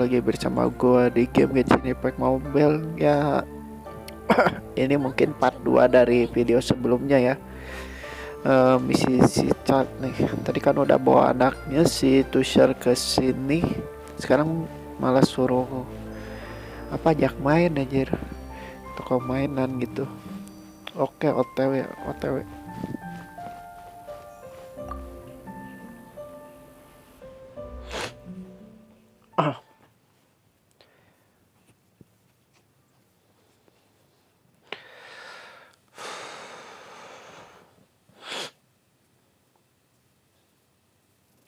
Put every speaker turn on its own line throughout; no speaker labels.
lagi bersama gue di game Genshin Impact Mobile ya. Ini mungkin part 2 dari video sebelumnya ya. Misi si Chad nih. Tadi kan udah bawa anaknya si Tusher ke sini. Sekarang malah suruh ajak main anjir. Toko mainan gitu. Oke, OTW.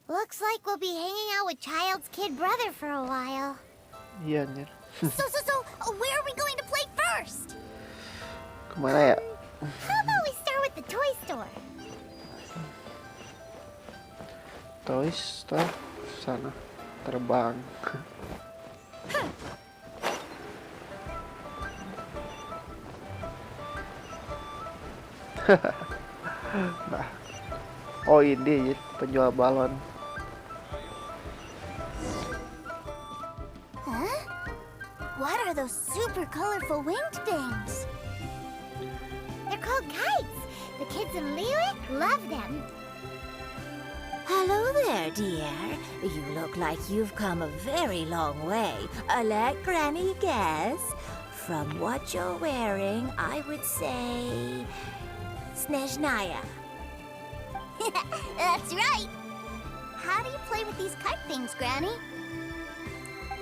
Looks like we'll be hanging out with Child's kid brother for a while.
Iya anjir.
Where are we going to play first?
Kemana ya?
How about we start with the toy store?
Toy Store sana terbang. Nah. Oh ini penjual balon.
Huh? What are those super colorful winged things? They're called kites. The kids in Liyue love them.
Hello there, dear. You look like you've come a very long way. Let Granny guess. From what you're wearing, I would say... Snezhnaya.
That's right. How do you play with these kite things, Granny?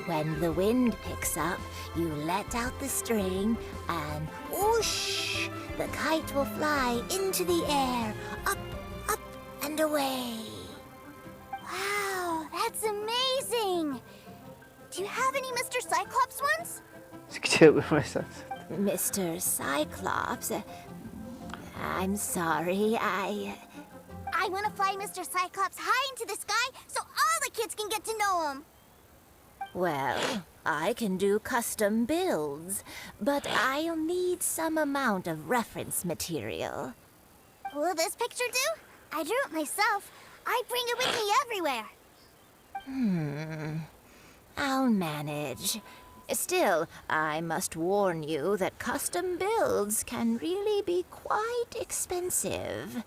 When the wind picks up, you let out the string and whoosh! The kite will fly into the air, up, and away.
Wow, that's amazing. Do you have any Mr. Cyclops ones?
Mr. Cyclops, I'm sorry,
I want to fly Mr. Cyclops high into the sky so all the kids can get to know him.
Well, I can do custom builds, but I'll need some amount of reference material.
Will this picture do? I drew it myself. I bring it with me everywhere.
I'll manage. Still, I must warn you that custom builds can really be quite expensive.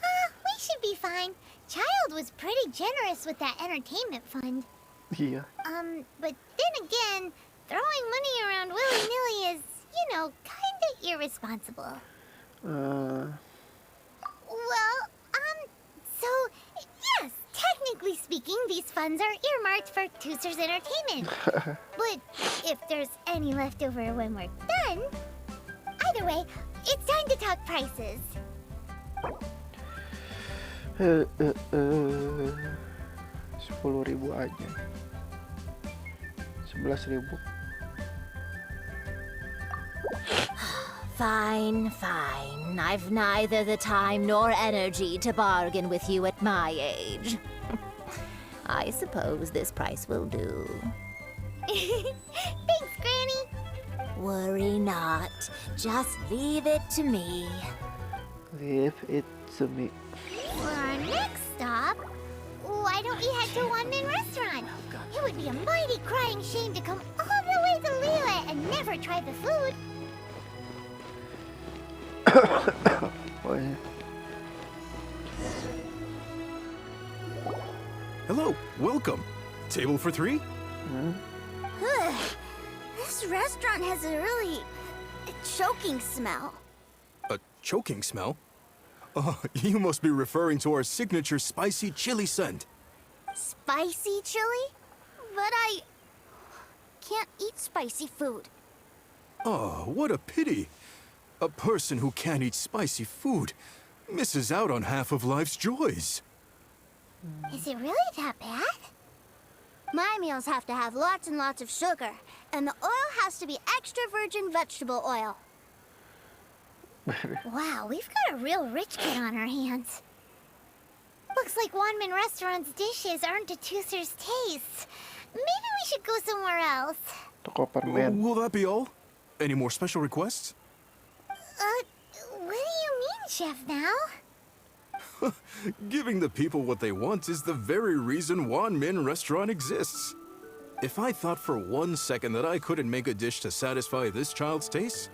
We should be fine. Child was pretty generous with that entertainment fund.
Iya.
But then again, throwing money around willy-nilly is, kinda irresponsible. So, yes, technically speaking, these funds are earmarked for Tooser's entertainment. But if there's any left over when we're done, either way, it's time to talk prices.
10.000 aja. 11.000.
Fine. I've neither the time nor energy to bargain with you at my age. I suppose this price will do.
Thanks, Granny.
Worry not. Just leave it to me.
Leave it to me.
For our next stop, why don't we head to One-Man Restaurant? It would be a mighty crying shame to come all the way to Liyue and never try the food.
Oh, yeah.
Hello, welcome. Table for 3?
This restaurant has a really choking smell.
A choking smell? Oh, you must be referring to our signature spicy chili scent.
Spicy chili? But I can't eat spicy food.
Oh, what a pity. A person who can't eat spicy food misses out on half of life's joys.
Is it really that bad? My meals have to have lots and lots of sugar, and the oil has to be extra virgin vegetable oil. Wow, we've got a real rich kid on our hands. Looks like One-Man Restaurant's dishes aren't to Tooser's taste. Maybe we should go somewhere else.
Toko permen.
Will that be all? Any more special requests?
What do you mean, Chef, now?
Giving the people what they want is the very reason Wanmin Restaurant exists. If I thought for 1 second that I couldn't make a dish to satisfy this child's taste,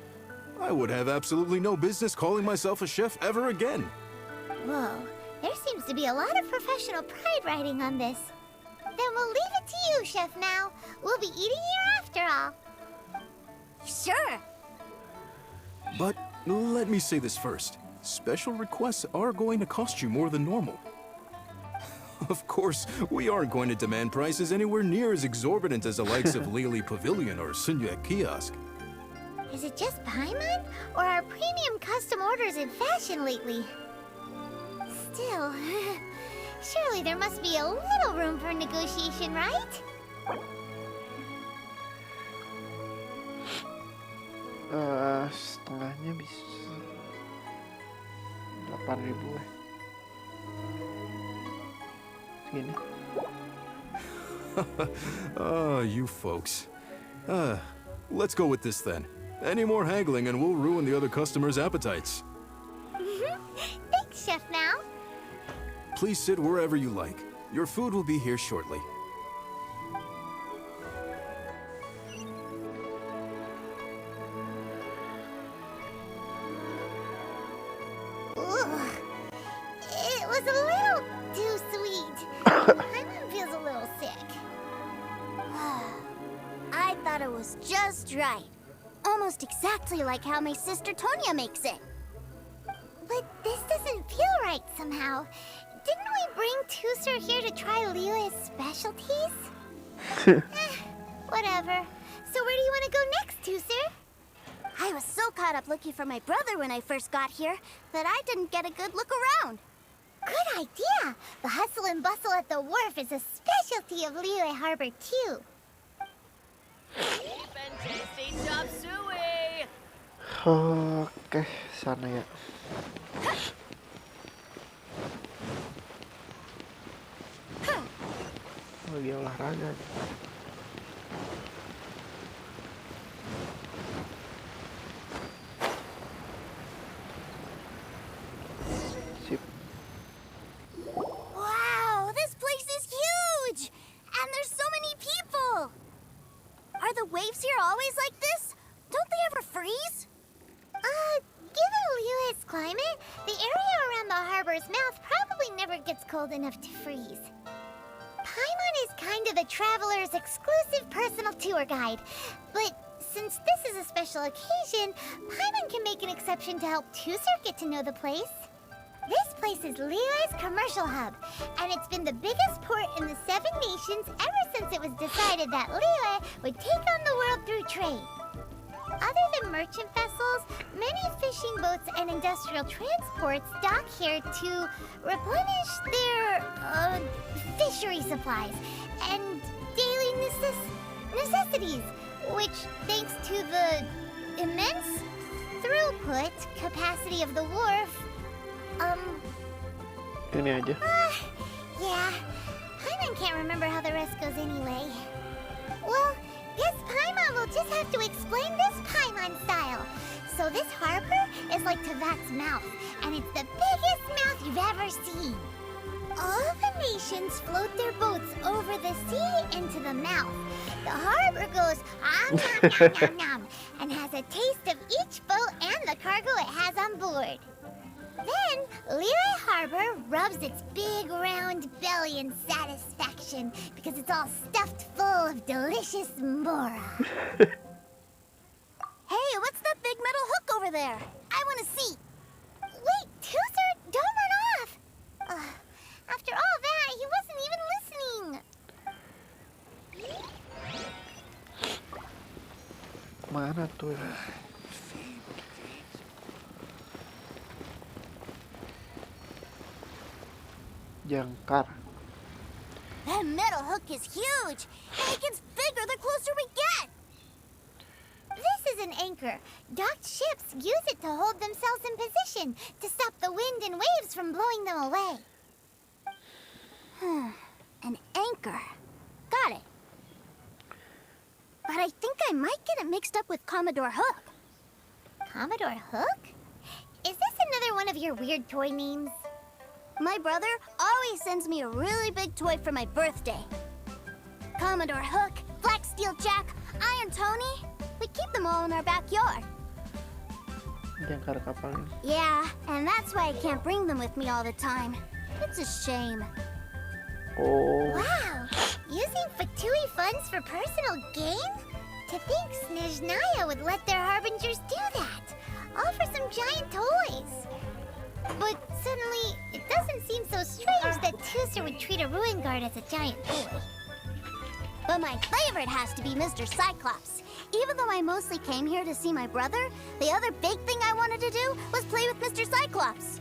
I would have absolutely no business calling myself a chef ever again.
Whoa, there seems to be a lot of professional pride riding on this. Then we'll leave it to you, Chef Now. We'll be eating here after all.
Sure.
But let me say this first. Special requests are going to cost you more than normal. Of course, we aren't going to demand prices anywhere near as exorbitant as the likes of Lily Pavilion or Sunyue Kiosk.
Is it just Paimon, or are premium custom orders in fashion lately? Still, surely there must be a little room for negotiation, right?
Setengahnya bisa 8.000 Segini.
You folks. Let's go with this then. Any more haggling and we'll ruin the other customers' appetites.
Thanks, Chef Now.
Please sit wherever you like. Your food will be here shortly.
Ugh. It was a little too sweet. Paimon feels a little sick.
I thought it was just right. Almost exactly like how my sister Tonya makes it.
But this doesn't feel right somehow. Didn't we bring Tusser here to try Liyue's specialties? Whatever. So where do you want to go next, Tusser?
I was so caught up looking for my brother when I first got here that I didn't get a good look around.
Good idea. The hustle and bustle at the wharf is a specialty of Liyue Harbor, too.
Cheap and tasty chop suey.
Oke, sana ya. Lagi olahraga. Sip.
Wow, this place is huge! And there's so many people! Are the waves here always like this? Don't they ever freeze?
Given Liyue's climate, the area around the harbor's mouth probably never gets cold enough to freeze. Paimon is kind of the traveler's exclusive personal tour guide, but since this is a special occasion, Paimon can make an exception to help Tusser get to know the place. This place is Liyue's commercial hub, and it's been the biggest port in the 7 nations ever since it was decided that Liyue would take on the world through trade. Other than merchant vessels, many fishing boats and industrial transports dock here to replenish their, fishery supplies and daily necessities, which, thanks to the immense throughput capacity of the wharf,
Ini aja.
yeah, Paimon can't remember how the rest goes anyway. Well, guess Paimon will just have to explain this Paimon style. So this harbor is like Tevat's mouth, and it's the biggest mouth you've ever seen. All the nations float their boats over the sea into the mouth. The harbor goes nom nom nom nom and has a taste of each boat and the cargo it has on board. Then, Liyue Harbor rubs its big round belly in satisfaction because it's all stuffed full of delicious mora.
Hey, what's that big metal hook over there? I want to see.
Wait, Tusser, don't run off! After all that, he wasn't even listening.
Mana tuh? Jangkar.
That metal hook is huge, and it gets bigger the closer we get.
This is an anchor. Docked ships use it to hold themselves in position to stop the wind and waves from blowing them away.
An anchor. Got it. But I think I might get it mixed up with Commodore Hook.
Commodore Hook? Is this another one of your weird toy names? My brother always sends me a really big toy for my birthday. Commodore Hook, Black Steel Jack, Iron Tony. We keep them all in our backyard.
Jangkar kapal ini.
Yeah, and that's why I can't bring them with me all the time. It's a shame.
Oh,
Wow! Using Fatui funds for personal gain? To think Snezhnaya would let their harbingers do that. All for some giant toys. But suddenly, it doesn't seem so strange that Tuser would treat a ruin guard as a giant toy. But my favorite has to be Mr. Cyclops. Even though I mostly came here to see my brother, the other big thing I wanted to do was play with Mr. Cyclops.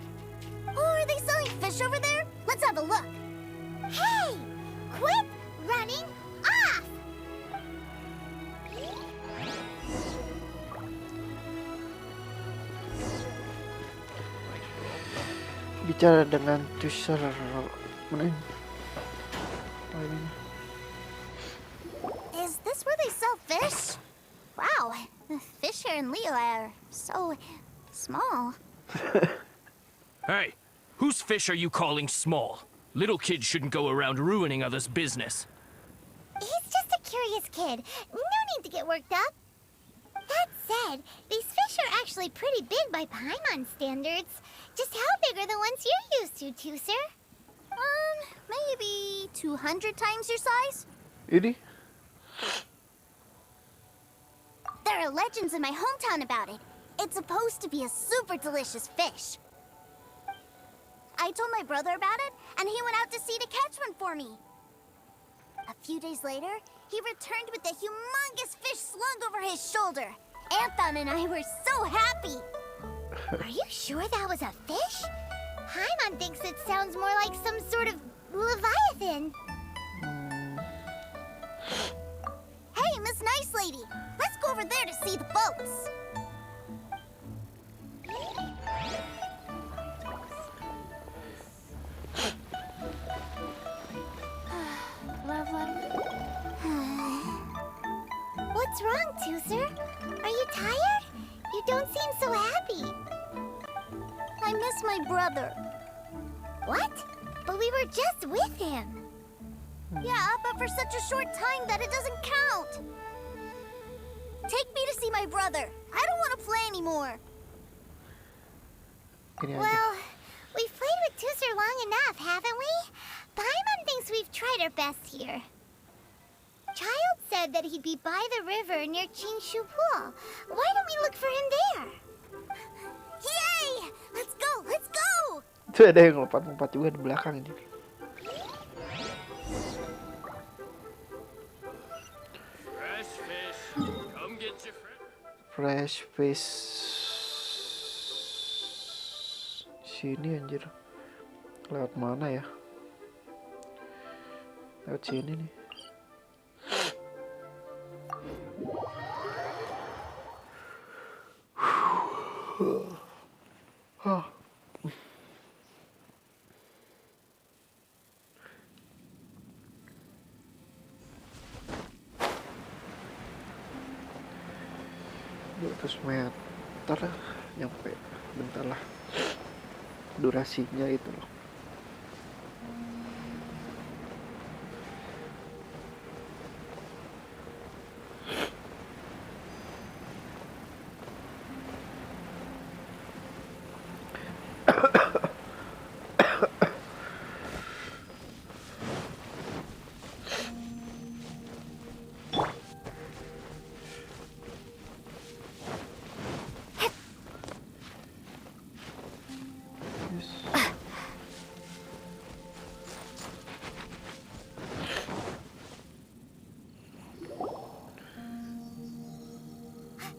Oh, are they selling fish over there? Let's have a look. Hey! Quit running off!
bicara dengan Tuser. Mana ini? Oh, ini.
Is this where they sell fish? Wow, the fish here in Leo are so small.
Hey, whose fish are you calling small? Little kids shouldn't go around ruining others' business.
He's just a curious kid. No need to get worked up. That said, these fish are actually pretty big by Paimon standards. Just how big are the ones you're used to, Tuser? Maybe 200 times your size?
Ini?
There are legends in my hometown about it. It's supposed to be a super delicious fish. I told my brother about it, and he went out to sea to catch one for me. A few days later, he returned with a humongous fish slung over his shoulder. Anthon and I were so happy. Are you sure that was a fish? Paimon thinks it sounds more like some sort of leviathan. Hey, Miss Nice Lady, let's go over there to see the boats. What's wrong, Tuser? Are you tired? You don't seem so happy. I miss my brother. What? But we were just with him. Yeah, but for such a short time that it doesn't count. Take me to see my brother. I don't want to play anymore.
Ini aja.
Well, we've played with Tuser long enough, haven't we? Paimon thinks we've tried our best here. Child said that he'd be by the river near Chinshu Pool. Why don't we look for him there? Yay! Let's go! Let's go!
Tuh ada yang lompat-lompat juga di belakang ini.
Fresh fish. Come get your friend.
Fresh fish. Sini anjir. Lewat mana ya? Lewat sini nih. Meter nyampe, bentar lah durasinya itu loh.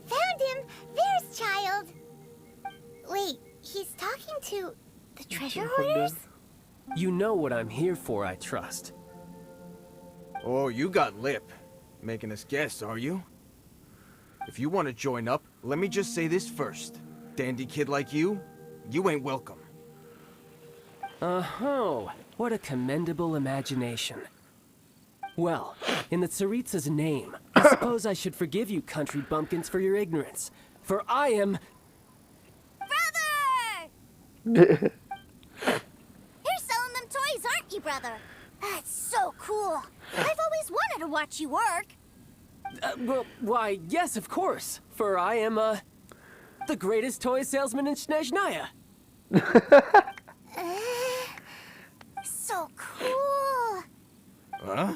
Found him! There's Child! Wait, he's talking to the treasure hoarders?
You know what I'm here for, I trust.
Oh, you got lip. Making us guess, are you? If you want to join up, let me just say this first. Dandy kid like you ain't welcome.
Oh, what a commendable imagination. Well, in the Tsaritsa's name, I suppose I should forgive you country bumpkins for your ignorance. For I am...
Brother! Here's you, brother. That's so cool. I've always wanted to watch you work.
Well, why, yes, of course. For I am, the greatest toy salesman in Snezhnaya.
So cool.
Huh?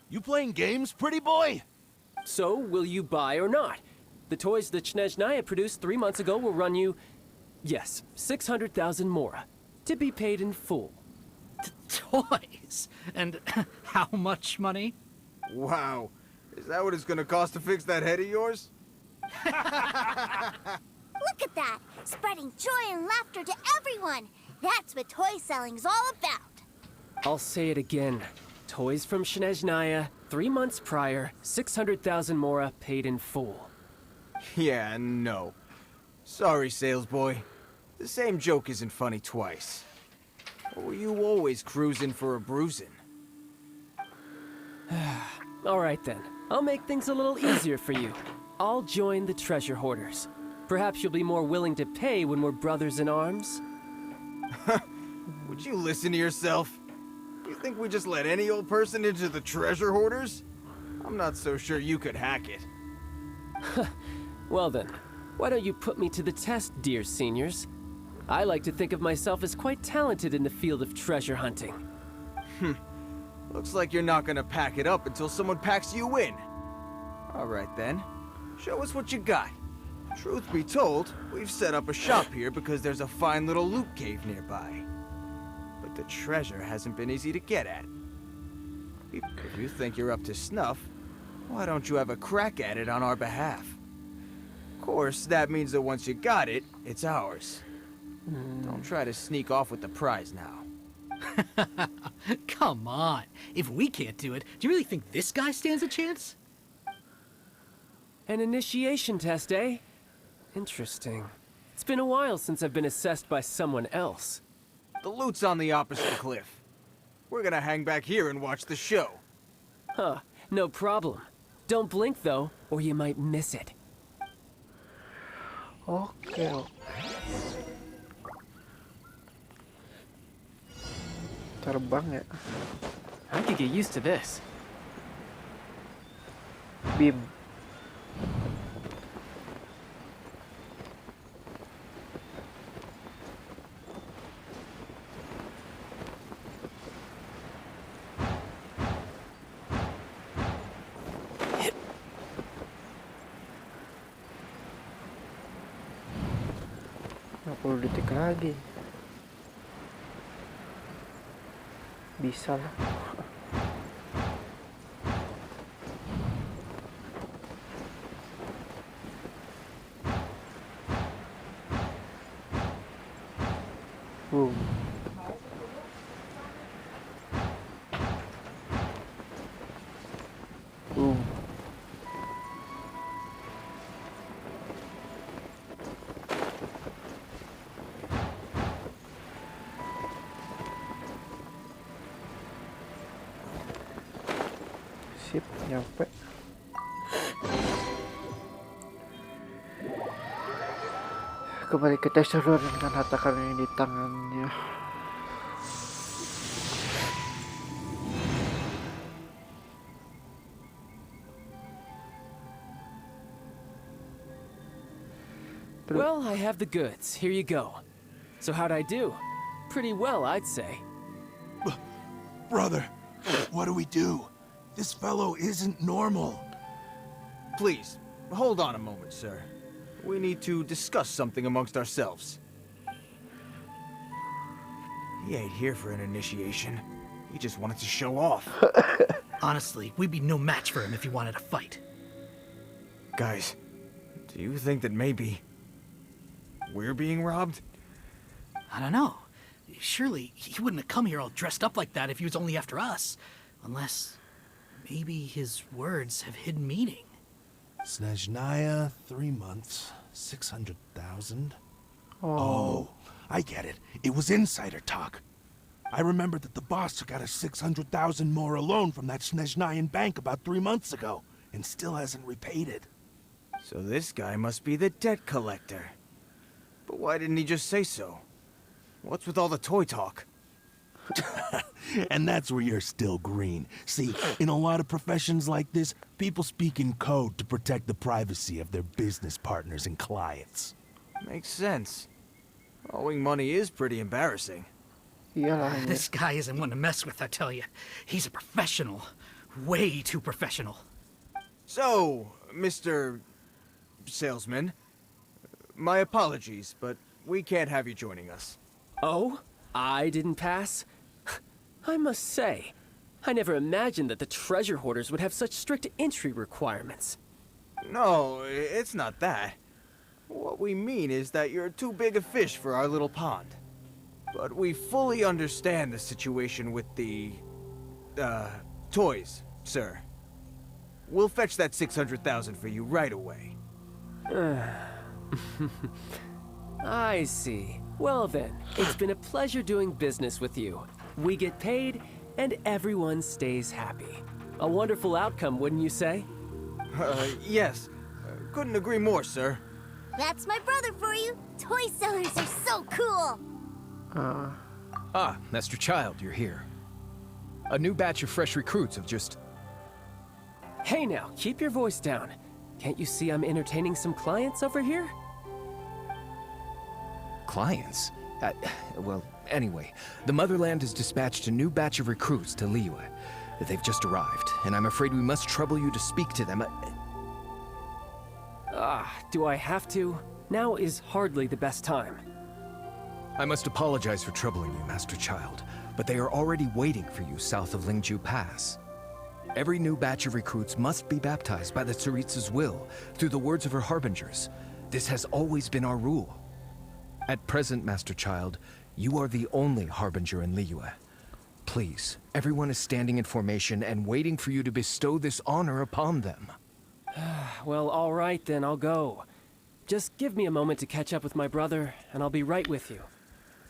You playing games, pretty boy?
So, will you buy or not? The toys that Snezhnaya produced 3 months ago will run you, yes, 600,000 mora, to be paid in full.
Toys? And how much money?
Wow. Is that what it's gonna cost to fix that head of yours?
Look at that. Spreading joy and laughter to everyone. That's what toy selling's all about.
I'll say it again. Toys from Snezhnaya, 3 months prior, 600,000 mora paid in full.
Yeah, no. Sorry, sales boy. The same joke isn't funny twice. Or were you always cruising for a bruising?
All right then. I'll make things a little easier for you. I'll join the treasure hoarders. Perhaps you'll be more willing to pay when we're brothers in arms?
Would you listen to yourself? You think we just let any old person into the treasure hoarders? I'm not so sure you could hack it.
Well then, why don't you put me to the test, dear seniors? I like to think of myself as quite talented in the field of treasure hunting.
Looks like you're not gonna pack it up until someone packs you in. All right then, show us what you got. Truth be told, we've set up a shop here because there's a fine little loot cave nearby. But the treasure hasn't been easy to get at. If you think you're up to snuff, why don't you have a crack at it on our behalf? Of course, that means that once you got it, it's ours. Don't try to sneak off with the prize now.
Come on. If we can't do it, do you really think this guy stands a chance?
An initiation test, eh? Interesting. It's been a while since I've been assessed by someone else.
The loot's on the opposite cliff. We're gonna hang back here and watch the show.
Huh, no problem. Don't blink though, or you might miss it.
Oke. Terbang ya.
I could get used to this.
Bim. Nggak perlu detik lagi. Bisa lah. Boom. Boom. Sip, nyampe. Kembali ke tersebut dengan harta karun di tangannya.
Well, I have the goods. Here you go. So how'd I do? Pretty well, I'd say.
Brother, what do we do? This fellow isn't normal.
Please, hold on a moment, sir. We need to discuss something amongst ourselves. He ain't here for an initiation. He just wanted to show off.
Honestly, we'd be no match for him if he wanted to fight.
Guys, do you think that maybe we're being robbed?
I don't know. Surely he wouldn't have come here all dressed up like that if he was only after us. Unless maybe his words have hidden meaning.
Snezhnaya, 3 months, 600,000.
Oh.
I get it. It was insider talk. I remember that the boss took out a 600,000 more loan from that Snezhnayan bank about 3 months ago, and still hasn't repaid it.
So this guy must be the debt collector. But why didn't he just say so? What's with all the toy talk?
And that's where you're still green. See, in a lot of professions like this, people speak in code to protect the privacy of their business partners and clients.
Makes sense. Owing money is pretty embarrassing.
Iyalah.
This guy isn't one to mess with, I tell you. He's a professional. Way too professional.
So, Mr. Salesman, my apologies, but we can't have you joining us.
Oh? I didn't pass? I must say, I never imagined that the treasure hoarders would have such strict entry requirements.
No, it's not that. What we mean is that you're too big a fish for our little pond. But we fully understand the situation with the, toys, sir. We'll fetch that 600,000 for you right away.
I see. Well then, it's been a pleasure doing business with you. We get paid, and everyone stays happy. A wonderful outcome, wouldn't you say?
Yes. Couldn't agree more, sir.
That's my brother for you. Toy sellers are so cool.
Ah, Master Childe, you're here. A new batch of fresh recruits have just...
Hey now, keep your voice down. Can't you see I'm entertaining some clients over here?
Clients? Well, anyway, the Motherland has dispatched a new batch of recruits to Liyue. They've just arrived, and I'm afraid we must trouble you to speak to them.
Do I have to? Now is hardly the best time.
I must apologize for troubling you, Master Childe, but they are already waiting for you south of Lingju Pass. Every new batch of recruits must be baptized by the Tsaritsa's will, through the words of her harbingers. This has always been our rule. At present, Master Childe, you are the only harbinger in Liyue. Please, everyone is standing in formation and waiting for you to bestow this honor upon them.
Well, all right then, I'll go. Just give me a moment to catch up with my brother, and I'll be right with you.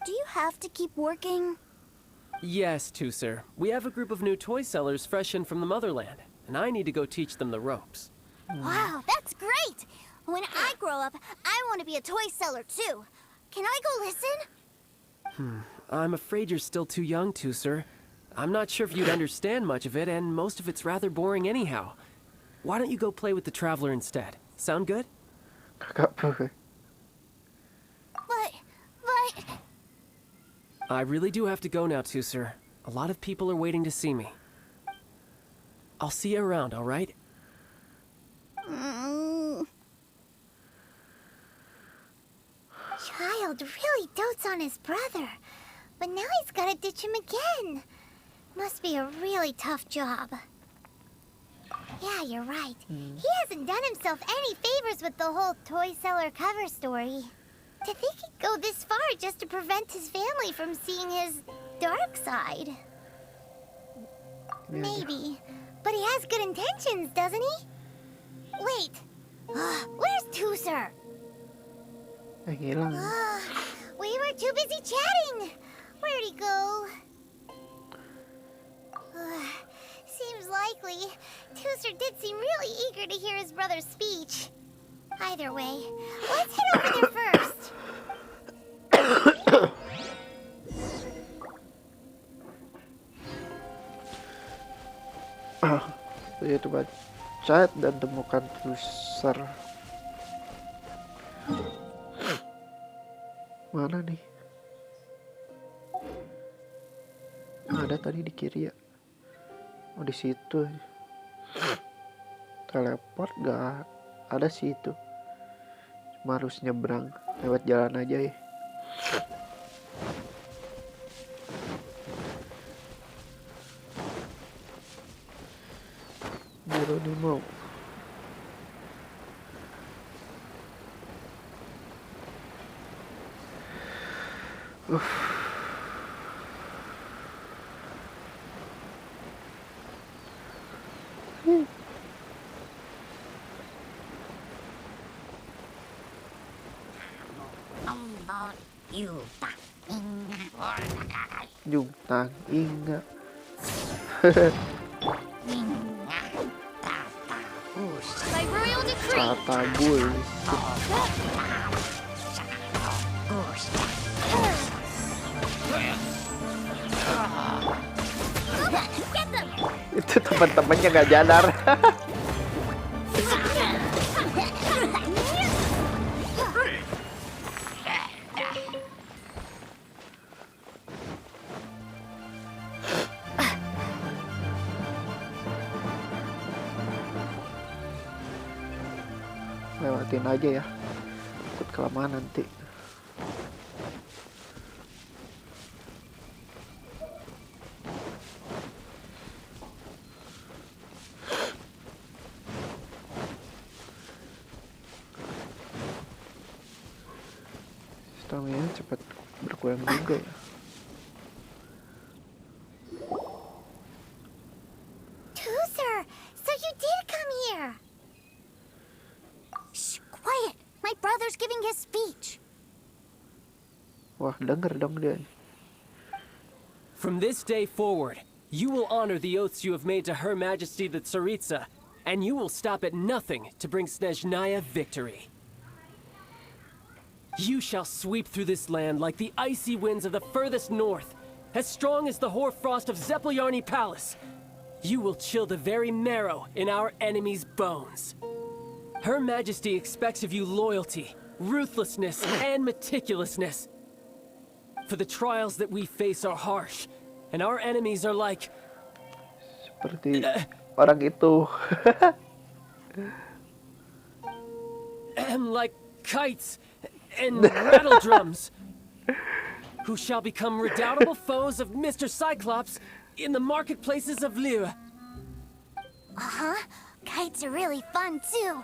Do you have to keep working?
Yes, Tusser. We have a group of new toy sellers fresh in from the Motherland, and I need to go teach them the ropes.
Wow, that's great! When I grow up, I want to be a toy seller too. Can I go listen?
I'm afraid you're still too young, Tusser. I'm not sure if you'd understand much of it, and most of it's rather boring anyhow. Why don't you go play with the Traveler instead? Sound good?
Kakak bro.
But...
I really do have to go now, Tusser. A lot of people are waiting to see me. I'll see you around, all right?
Child really dotes on his brother, but now he's gotta ditch him again. Must be a really tough job. Yeah, you're right. He hasn't done himself any favors with the whole toy seller cover story. To think he'd go this far just to prevent his family from seeing his dark side. Maybe, but he has good intentions, doesn't he? Wait, where's Tusser?
Hilang.
We were too busy chatting. Where'd he go? Seems likely. Tusser did seem really eager to hear his brother's speech. Either way, let's head over there first.
Saya coba chat dan temukan Tusser. Mana nih? Ada tadi di kiri ya. Oh, di situ. Teleport gak ada sih itu. Cuma harus nyebrang lewat jalan aja ya. Baru nih mau. Dùng tàng yên ạ.
By royal decree.
Tatabul.
Get them!
Itu teman-temannya nggak jadar. Lewatin aja ya, takut kelamaan nanti. Stamina cepat berkurang juga ya.
Tooser, so you did come here. Shh, quiet. My brother's giving his speech.
Wah, denger dong dia.
From this day forward, you will honor the oaths you have made to Her Majesty the Tsaritsa, and you will stop at nothing to bring Snezhnaya victory. You shall sweep through this land like the icy winds of the furthest north, as strong as the hoarfrost of Zepelyarny Palace. You will chill the very marrow in our enemies' bones. Her Majesty expects of you loyalty, ruthlessness, and meticulousness. For the trials that we face are harsh, and our enemies are like...
Seperti orang itu.
like kites and rattle drums, who shall become redoubtable foes of Mr. Cyclops in the marketplaces of Liyue.
Uh-huh. Kites are really fun, too.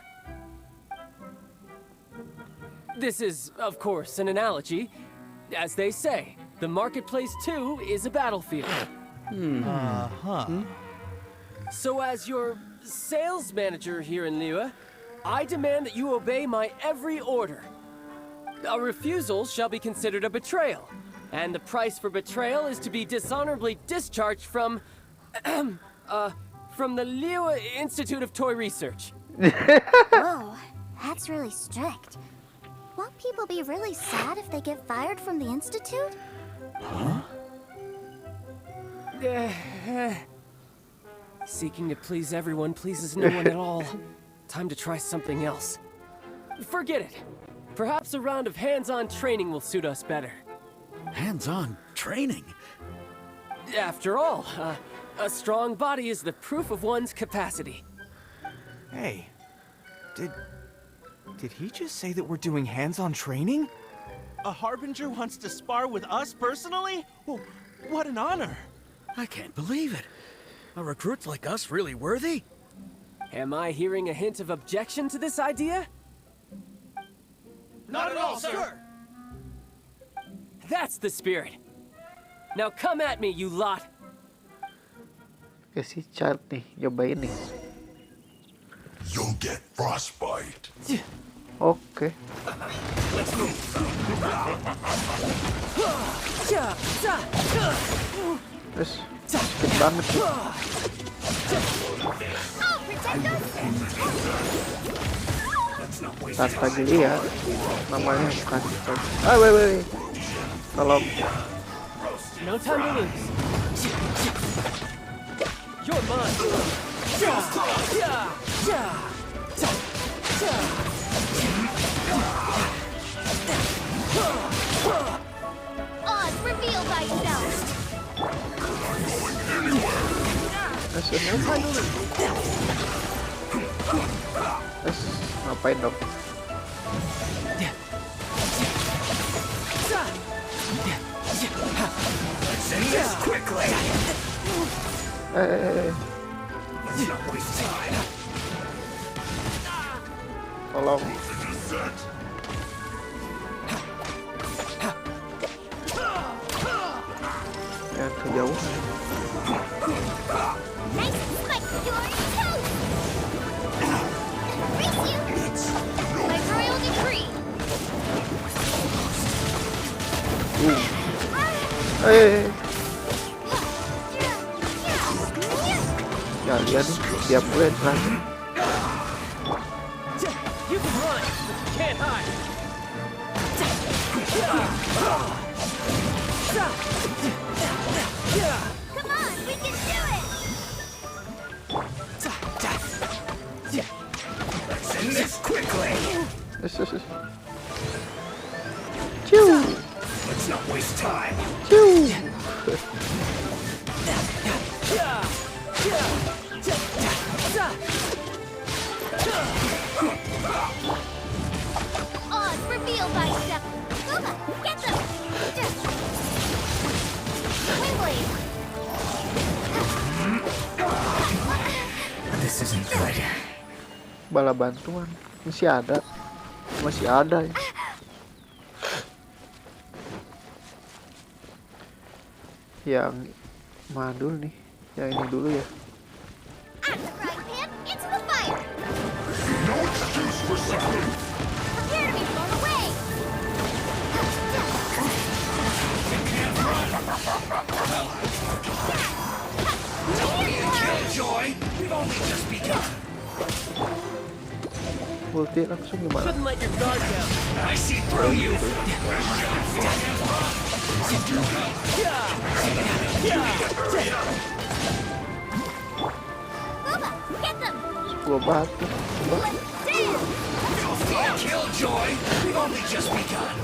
This is, of course, an analogy. As they say, the marketplace, too, is a battlefield. So as your sales manager here in Liyue, I demand that you obey my every order. A refusal shall be considered a betrayal, and the price for betrayal is to be dishonorably discharged from the Liyue Institute of Toy Research.
Whoa, that's really strict. Won't people be really sad if they get fired from the Institute?
Seeking to please everyone pleases no one at all. Time to try something else. Forget it. Perhaps a round of hands-on training will suit us better.
Hands-on training?
After all, a strong body is the proof of one's capacity.
Hey, did he just say that we're doing hands-on training?
A Harbinger wants to spar with us personally? Well, what an honor!
I can't believe it. Are recruits like us really worthy?
Am I hearing a hint of objection to this idea?
Not at all, sir!
That's the spirit. Now come at me, you lot.
Kasih Childe nih, cobain nih.
You'll get frostbite.
Oke. Terus sakit banget sih. Harta geli ya, namanya bukan. Wait. Tolong.
No time to lose. You're mine.
Oz, reveal thyself!
No time to lose. Terus ngapain dong? Tolong. Ya, kejauhan.
Nice spike your toe! Race you! By royal decree!
Kalian siap gue terakhir.
You can run, but you can't hide.
Come on, we can do it!
Let's end this quickly.
Ciu.
Let's not waste time.
Ciu.
Odds revealed by step. Booba, get them! Wingblade!
This isn't good.
Bala bantuan masih ada ya. Yang mana dulu nih? Yang ini dulu ya.
At the frying pan, into the fire!
No excuse for suffering.
Prepare to be blown away!
Joy, we've only just begun.
Ulti langsung gimana?
Couldn't let your guard down.
I see through you.
Booba, get them!
Gua batu.
Killjoy, we've only just begun.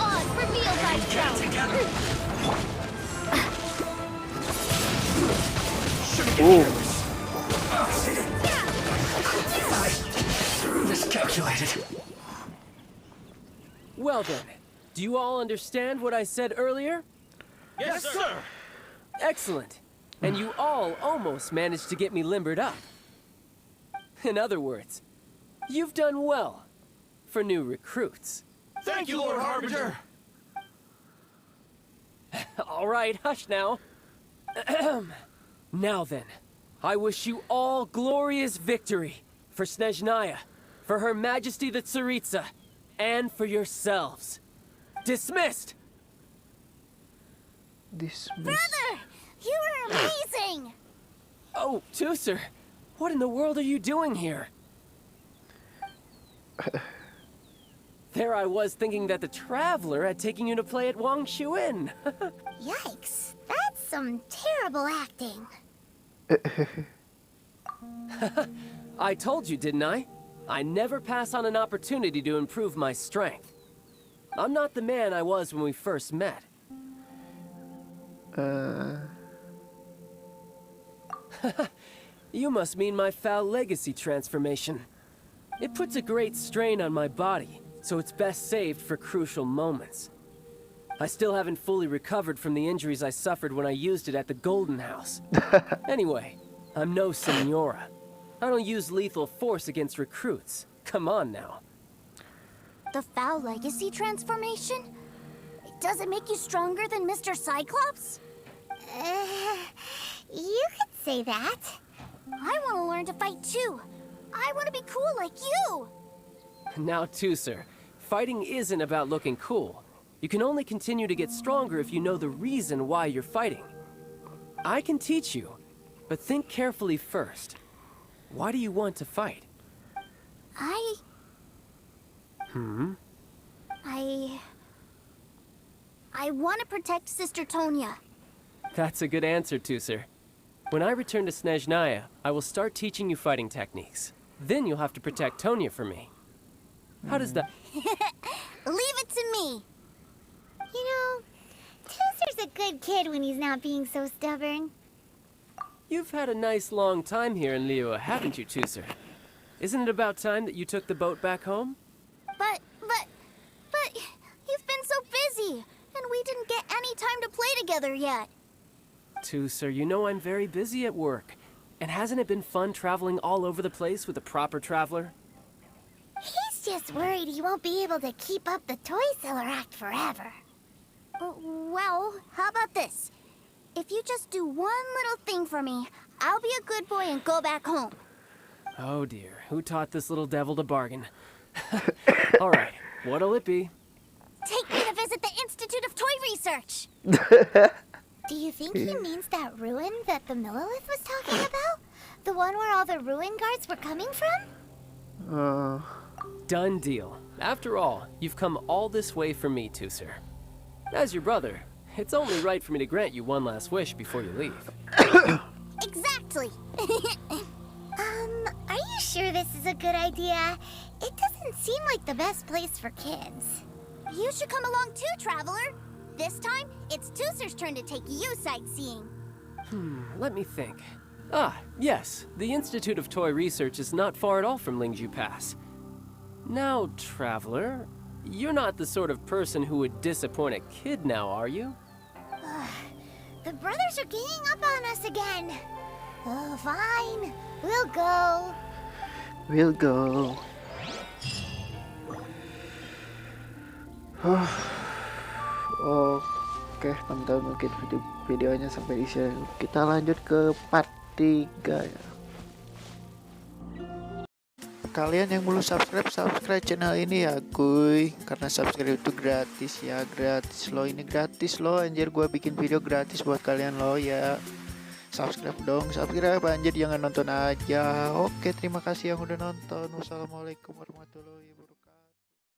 Odds revealed by step.
Together. Miscalculated.
Well then, do you all understand what I said earlier?
Yes, sir.
Excellent. And you all almost managed to get me limbered up. In other words, you've done well for new recruits.
Thank you, Lord Harbinger.
All right, hush now. Now then, I wish you all glorious victory for Snezhnaya, for Her Majesty the Tsaritsa, and for yourselves. Dismissed!
Brother! You were amazing!
Oh, Tooser, what in the world are you doing here? There I was thinking that the Traveler had taken you to play at Wang Shuin.
Yikes, that's some terrible acting.
I told you, didn't I? I never pass on an opportunity to improve my strength. I'm not the man I was when we first met. You must mean my foul legacy transformation. It puts a great strain on my body, so it's best saved for crucial moments. I still haven't fully recovered from the injuries I suffered when I used it at the Golden House. Anyway, I'm no Senora. I don't use lethal force against recruits. Come on now.
The foul legacy transformation? Does it make you stronger than Mr. Cyclops? You could say that. I want to learn to fight too. I want to be cool like you.
Now, Tooser, fighting isn't about looking cool. You can only continue to get stronger if you know the reason why you're fighting. I can teach you, but think carefully first. Why do you want to fight?
I want to protect Sister Tonya.
That's a good answer, Tooser. When I return to Snezhnaya, I will start teaching you fighting techniques. Then you'll have to protect Tonya for me. How does that...
Leave it to me. You know, Tooser's a good kid when he's not being so stubborn.
You've had a nice long time here in Liyue, haven't you, Tooser? Isn't it about time that you took the boat back home?
But you've been so busy, and we didn't get any time to play together yet.
Tooser, you know I'm very busy at work. And hasn't it been fun traveling all over the place with a proper traveler?
He's just worried he won't be able to keep up the toy seller act forever. Well, how about this? If you just do one little thing for me, I'll be a good boy and go back home.
Oh dear, who taught this little devil to bargain? All right, what'll it be?
Take me to visit the Institute of Toy Research. Do you think he means that ruin that the Millilith was talking about? The one where all the ruin guards were coming from?
Done deal. After all, you've come all this way for me, Tooser. As your brother, it's only right for me to grant you one last wish before you leave.
Exactly. Are you sure this is a good idea? It doesn't seem like the best place for kids. You should come along too, traveler. This time, it's Tooser's turn to take you sightseeing.
Let me think. Ah, yes, the Institute of Toy Research is not far at all from Lingju Pass. Now, traveler, you're not the sort of person who would disappoint a kid now, are you?
The brothers are ganging up on us again. Oh, fine. We'll go.
We'll go. Oke, teman-teman, mungkin videonya sampai di sini. Kita lanjut ke part 3 ya. Kalian yang belum subscribe channel ini ya kuy, karena subscribe itu gratis ya, gratis loh, ini gratis loh anjir, gua bikin video gratis buat kalian loh ya. Subscribe dong, subscribe anjir, jangan nonton aja. Oke, terima kasih yang udah nonton. Wassalamualaikum warahmatullahi wabarakatuh.